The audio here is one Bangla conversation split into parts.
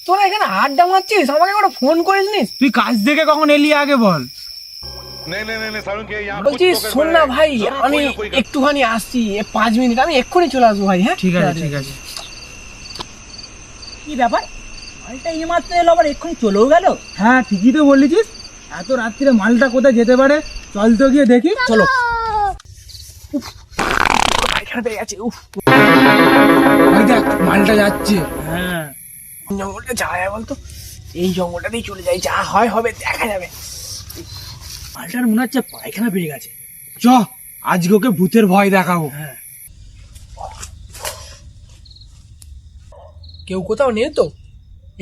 তোরা এখানে আড্ডা মারছিস, আমাকে একবার ফোন করিস নি? তুই কাজ থেকে কখন এলি আগে বল। বলছি শোন না ভাই, আমি একটুখানি আসছি, 5 মিনিট, আমি এক্ষুনি চলে আসবো ভাই। হ্যাঁ ঠিক আছে ঠিক আছে। কি ব্যাপার, মালটা এই মাত্র এলো আবার এক্ষুনি চলেও গেল? হ্যাঁ ঠিকই তো বলেছিস, এত রাত্রিরে মালটা কোথায় যেতে পারে, চল তো গিয়ে দেখি। চলো। পায়খানা পেয়ে গেছে। উফ, ওই দেখ মালটা যাচ্ছে। হ্যাঁ জঙ্গলটা যাওয়া যায় বলতো? এই জঙ্গলটাতেই চলে যাই, যা হয় হবে, দেখা যাবে। মালটার মনে হচ্ছে পায়খানা পেয়ে গেছে। চ আজকে ওকে ভূতের ভয় দেখাবো। হ্যাঁ, কেউ কোথাও নেই তো,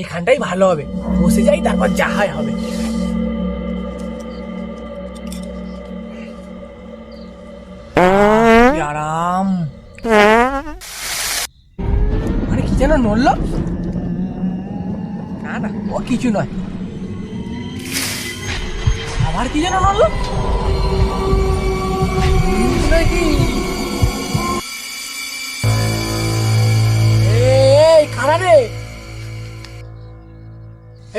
এখানটাই ভালো হবে, বসে যাই, তারপর যা হয় হবে। কি আরাম। আরে কি যেন নড়লো? না না, ও কিছু নয়। আবার কি যেন নড়লো নাকি? এই কারা রে?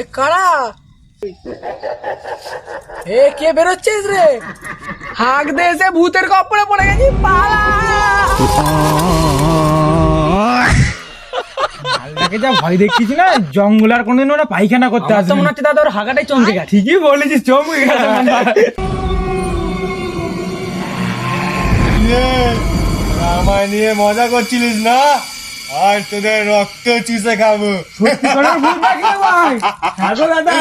এ কারা? এ কে বেরোচ্ছিস রে? হাঁক দে, এসে ভূতের কপড়ে পড়ে গেছি, পালা। মালটাকে যা ভয় দেখছিস না, জঙ্গল আর কোনোদিন ওরা পায়খানা করতে আসবে। মনে হচ্ছে দাদা ওর হাগাটাই চমকে গেছে। ঠিকই বলেছিস, চমকে গেছে মালটা। আমায় নিয়ে মজা করছিলিস না, আর তোদের রক্ত চুষে খাবো। সত্যি করে ভূত নাকি রে ভাই? হ্যাঁ গো দাদা।